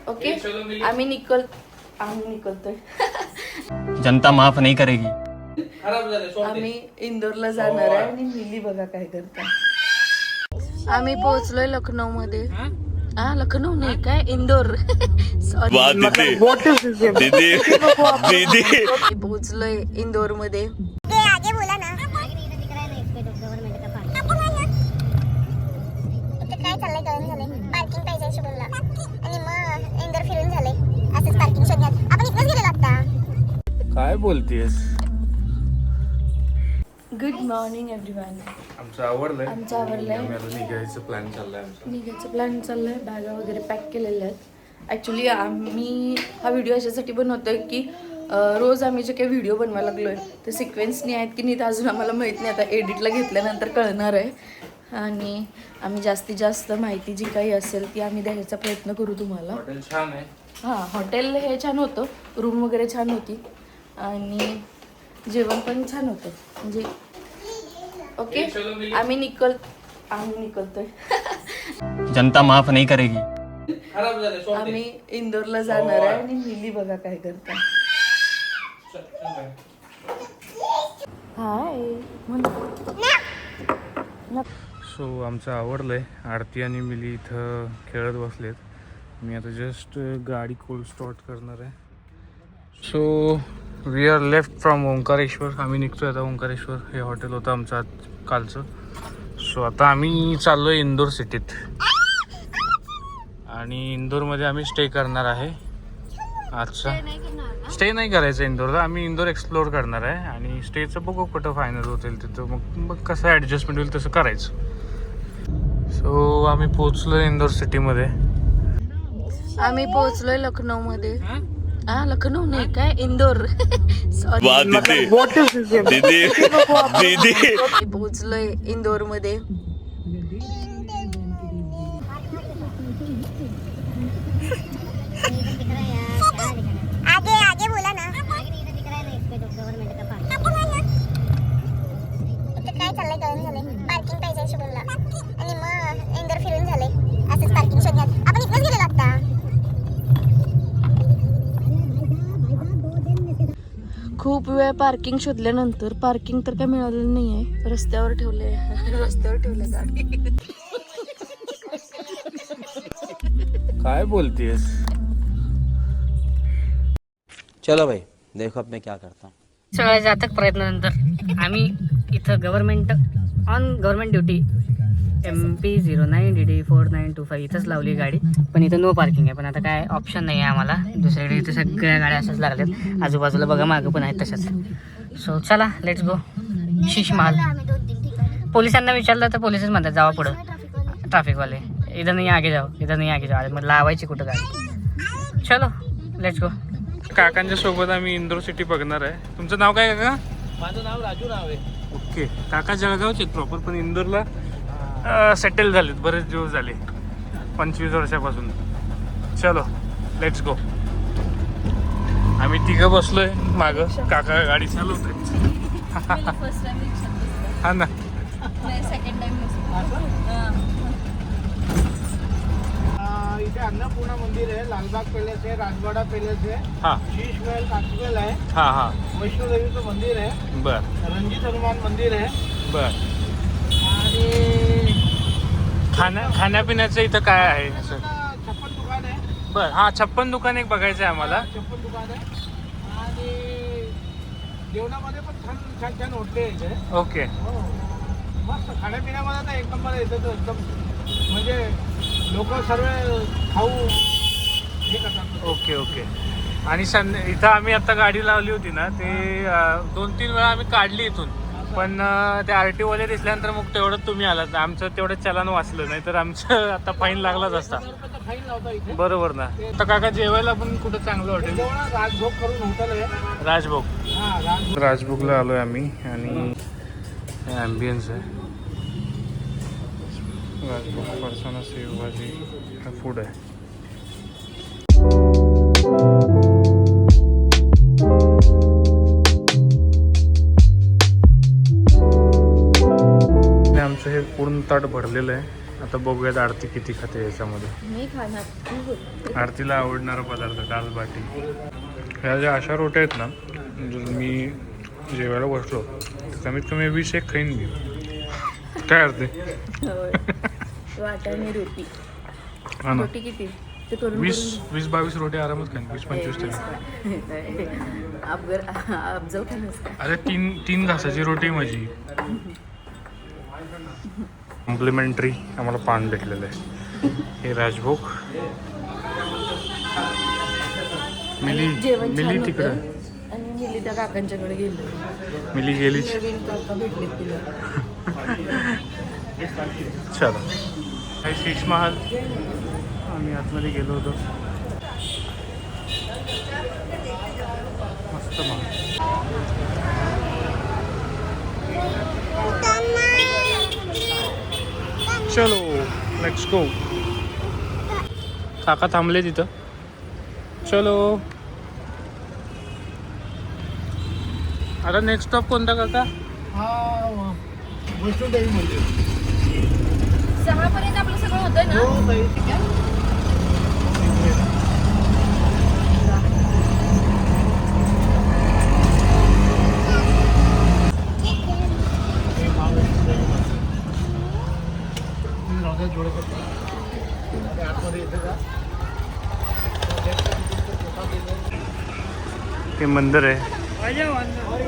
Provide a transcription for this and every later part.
Okay आम्ही निकलतोय जनता माफ नहीं करेगी. आम्ही इंदोरला जाणार आहे आणि मिली बघा काय करता. आम्ही पोहोचलोय लखनौ मध्ये. लखनौ नाही काय इंदोर. सॉरी पोहोचलोय इंदोर मध्ये. आगे बोला ना. काय चाललंय कळून झालंय. पार्किंग पाहिजे शुभमला आणि मग इंदोर फिरून झाले. असंच पार्किंग शोधण्यात आपण इथेच गेलेलो आता. काय बोलतेस? Good morning everyone. आमचं आवडलंय. निघायचं प्लॅन चाललाय. प्लॅन चाललाय. बॅगा वगैरे पॅक केलेल्या आहेत. ॲक्च्युली आम्ही हा व्हिडिओ अशासाठी बनवतोय की रोज आम्ही जे काही व्हिडिओ बनवायला लागलोय ते सिक्वेन्सनी आहेत की नाही ते अजून आम्हाला माहीत नाही. आता एडिटला घेतल्यानंतर कळणार आहे आणि आम्ही जास्तीत जास्त माहिती जी काही असेल ती आम्ही द्यायचा प्रयत्न करू तुम्हाला. हॉटेल छान आहे. हां हॉटेल हे छान होतं. रूम वगैरे छान होती आणि जेवण पण छान होतं म्हणजे ओके. आम्ही निकलतोय जनता माफ नहीं करेगी. आम्ही इंदोरला जाणार आहे आणि मिली बघा काय करता. हाय सो आमचं आवडलंय. आरती आणि मिली इथं खेळत बसलेत. मी आता जस्ट गाडी कोल्ड स्टार्ट करणार आहे. So we are left from Omkareshwar. आम्ही निघतोय आता ओंकारेश्वर. हे हॉटेल होतं आमचं आज कालचं. सो आता आम्ही चाललोय इंदोर सिटीत आणि इंदोरमध्ये आम्ही स्टे करणार आहे. आजचा स्टे नाही करायचं इंदोरला. आम्ही इंदोर एक्सप्लोअर करणार आहे आणि स्टेचं बघू कुठं फायनल होतील तिथं मग कसं ॲडजस्टमेंट होईल तसं करायचं. सो आम्ही पोहोचलो इंदोर सिटीमध्ये. आम्ही पोहोचलोय लखनौ मध्ये. लखनौ नाही काय इंदोर. सॉरी पोहोचलोय इंदोर मध्ये. आगे बोला ना. काय चाललंय कळून झालंय. पार्किंग पाहिजे शुभमला आणि मग इंदोर फिरून झाले. असंच पार्किंग शोधण्यात आपण इथेच गेलेलो आता. खूप वेळ पार्किंग शोधल्यानंतर पार्किंग तर काय मिळालेलं नाहीये. रस्त्यावर ठेवले गाडी. काय बोलतेस? चलो भाई देखो अब मैं क्या करता हूँ. सगळ्या जातक प्रयत्नानंतर आम्ही इथं गव्हर्नमेंट ड्युटी MP 09DD4925 इथंच लावली गाडी. पण इथं नो पार्किंग आहे. पण आता काय ऑप्शन नाही आहे आम्हाला. दुसरीकडे इथं सगळ्या गाड्या अशाच लागल्यात. आजूबाजूला बघा मागं पण आहेत तशाच. सो चला लेट्स गो. शीश महाल. पोलिसांना विचारलं तर पोलिसच म्हणतात जावा पुढं. ट्रॅफिकवाले इथं नाही आगे जाओ, इथं नाही आगे जाओ. मग लावायची कुठं गाडी. चलो लेट्स गो. काकांच्या सोबत आम्ही इंदोर सिटी बघणार आहे. तुमचं नाव काय काका? माझं नाव राजू राव आहे. ओके. काका जळगावचे प्रॉपर पण इंदोरला सेटल झालेत. बरेच दिवस झाले 25 वर्षापासून. चलो लेट्स गो. आम्ही तिघं बसलोय मागं. काका गाडी चालवतोय. हा ना. इथे अन्नपूर्णा मंदिर आहे. लालबाग पॅलेस आहे. राजवाडा पॅलेस आहे. हा शीश महल कांचवेल आहे. हा वैष्णोदेवीचं मंदिर आहे. बर रणजित हनुमान मंदिर आहे. बर. आणि खाण्यापिण्याचं इथं काय आहे? छप्पन दुकान आहे. बर. हा 56 दुकान एक बघायचं आहे आम्हाला. छप्पन दुकान आहे आणि जेवणामध्ये पण छान होटले आहे इथे. ओके. हो मस्त. खाण्यापिण्यामध्ये तर एक नंबर येतं. तर एकदम म्हणजे लोक सर्व खाऊ हे करतात. ओके. आणि इथं आम्ही आता गाडी लावली होती ना ते 2-3 वेळा आम्ही काढली इथून. पण ते RTO वाले दिसल्यानंतर मग तेवढं तुम्ही आलात. आमचं तेवढं चलन वाचलं. नाही तर आमचं आता फाईन लागलाच असता. फाईन लावता इथे. बरोबर ना. तर काका जेवायला पण कुठं चांगलं हॉटेल? राजभोग करून हॉटेल आहे. राजभोग. हां राजभोगला आलोय आम्ही आणि ॲम्बियन्स आहे. राजभोग फरसाणा सेव भाजी हा फूड आहे. आमचं हे पूर्ण ताट भरलेलं आहे. आता बघूयात आरती किती खाते याच्यामध्ये. मी खाणार. आरतीला आवडणारा पदार्थ दाल बाटी. ह्या ज्या अशा रोट्या आहेत ना, जर मी जेवायला बसलो तर कमीत कमी 20 एक खाईन मी. काय अर्थे होय. वाटाणे रोटी. हा ना, रोटी किती ते करून 20-22 रोटी आरामात खाईन. 20-25 तरी. अफजल खानच का? अरे तीन घासाची रोटी माझी. कॉम्प्लिमेंटरी आम्हाला पान भेटलेलं आहे. हे राजभोग. जेवण छान मिली होतं. तिकडं. आणि मिली त्या काकांच्याकडे गेलो. मिली गेलीच. नवीन काका भेटले तिला. चला, काही शीश महाल आम्ही आतमध्ये गेलो होतो. मस्त महाल. चलो लेट्स गो. काका थांबले तिथं. चलो. आता नेक्स्ट स्टॉप कोणता काका? हा वैष्णोदेवी मंदिर. 6 पर्यंत आपलं सगळं होतं ना. हो ताई, ठीक आहे. हे मंदिर आहे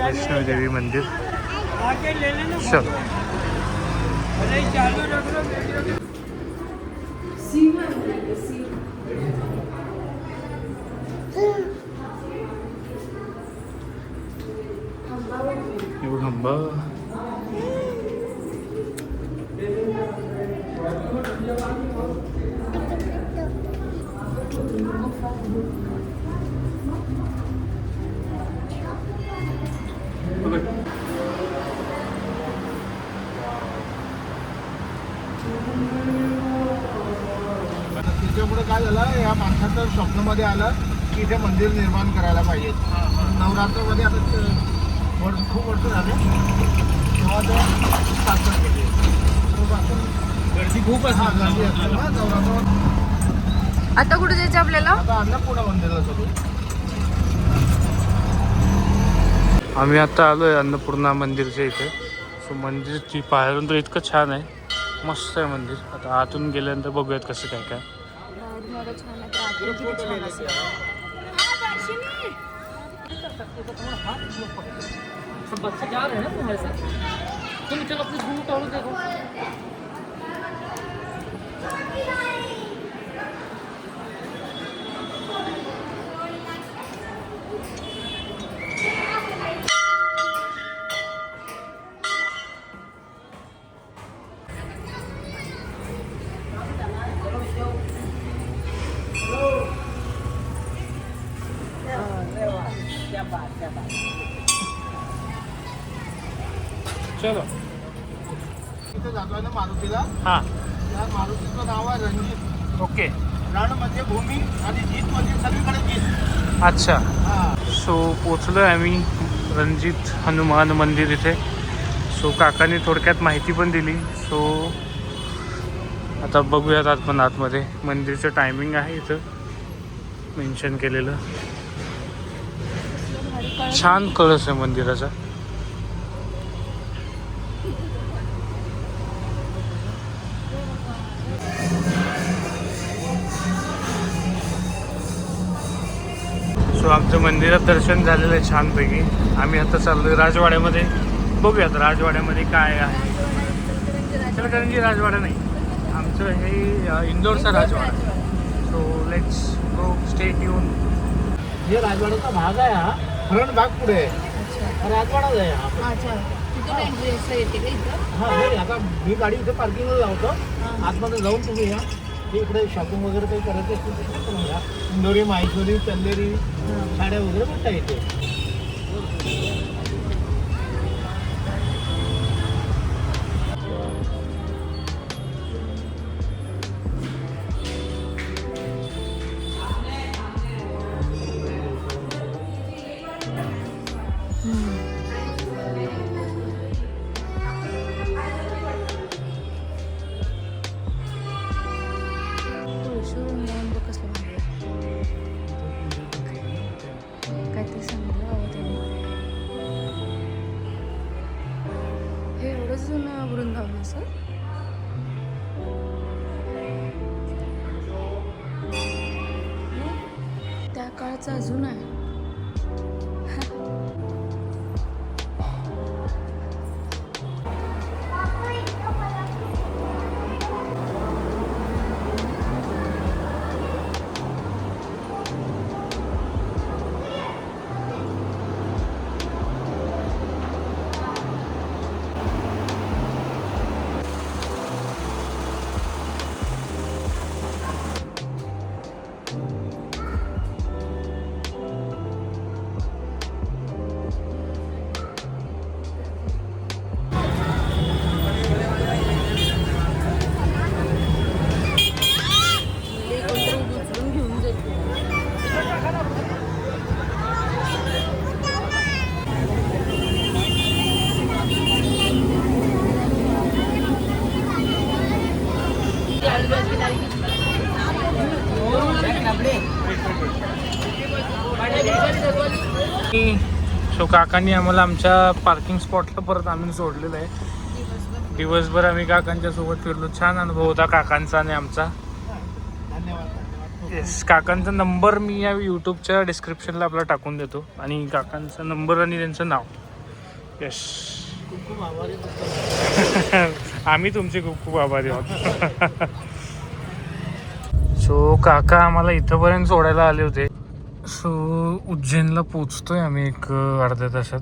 वैष्णोदेवी मंदिर. चलो. हंबा. त्याच्यामुळे काय झालं, या माणसाचं स्वप्नामध्ये आलं की इथे मंदिर निर्माण करायला पाहिजे. नवरात्रामध्ये आता खूप वर्ष झाले तेव्हा ते स्थापना केली. गर्दी खूप आहे. हा, गर्दी असते ना नवरात्रात. आता कुठे जायचं आपल्याला? आता अन्नपूर्णा मंदिरला चालू. आम्ही आता आलो आहे अन्नपूर्णा मंदिरच्या इथे. सो मंदिरची पाहायला तर इतकं छान आहे. मस्त आहे मंदिर. आता आतून गेल्यानंतर बघूयात कसं काय काय. बच्चे जा रहे हैं ना तुम्हारे साथ, तुम चलो अपने घूम टहलो देखो. चलो. इथे जातोय ना मारुतीला. हां, त्या मारुतीचं नाव आहे रणजित. ओके. रण म्हणजे भूमी आणि जीत म्हणजे सगळीकडे जीत. अच्छा. हा. सो पोचलो आहे आम्ही रणजित हनुमान मंदिर इथे. सो काकांनी थोडक्यात माहिती पण दिली. सो आता बघूयात आपण आतमध्ये. मंदिरचं टायमिंग आहे इथं मेन्शन केलेलं. छान कळस आहे मंदिराचा. सो आमचं मंदिरात दर्शन झालेलं आहे छानपैकी. आम्ही आता चाललोय राजवाड्यामध्ये. बघूयात राजवाड्यामध्ये काय आहे. इचलकरंजी राजवाडा नाही, आमचं हे इंदोरचा राजवाडा. So let's go, stay tune. हे राजवाड्याचा भाग आहे. हा फ्रंट भाग पुढे आहे. हा राजवाडाच आहे हा. अच्छा, तिथून एंट्री असं येते का इथं? हा नाही, आता मी गाडी इथे पार्किंगला लावतो. आतमध्ये जाऊन तुम्ही या. इकडे शॉपिंग वगैरे काही करायचं असेल तर करून घ्या. इंदोरी, माहेश्वरी, चंदेरी साड्या वगैरे भेटता येते. काळचं अजून आहे. सो काकांनी आम्हाला आमच्या पार्किंग स्पॉटला परत आणून सोडलेलं आहे. दिवसभर आम्ही काकांच्या सोबत फिरलो. छान अनुभव होता काकांचा आणि आमचा. येस, काकांचा नंबर मी या यूट्यूबच्या डिस्क्रिप्शनला आपला टाकून देतो आणि काकांचा नंबर आणि त्यांचं नाव. येस, खूप आभारी. आम्ही तुमचे खूप खूप आभारी आहोत. सो काका आम्हाला इथंपर्यंत सोडायला आले होते. सो उज्जैनला पोचतोय आम्ही एक अर्ध्या तासात.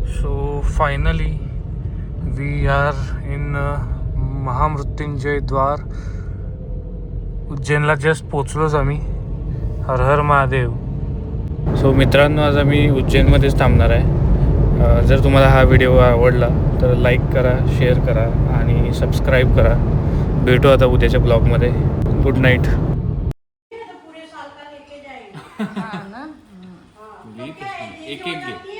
So finally we are in Mahamrityunjay Dwar. उज्जैनला जस्ट पोचलोच आम्ही. हर हर महादेव. सो मित्रांनो, आज आम्ही उज्जैनमध्येच थांबणार आहे. जर तुम्हाला हा व्हिडिओ आवडला तर लाईक करा, शेअर करा आणि सबस्क्राईब करा. भेटू आता उद्याच्या ब्लॉगमध्ये. Good night. एक एक घे.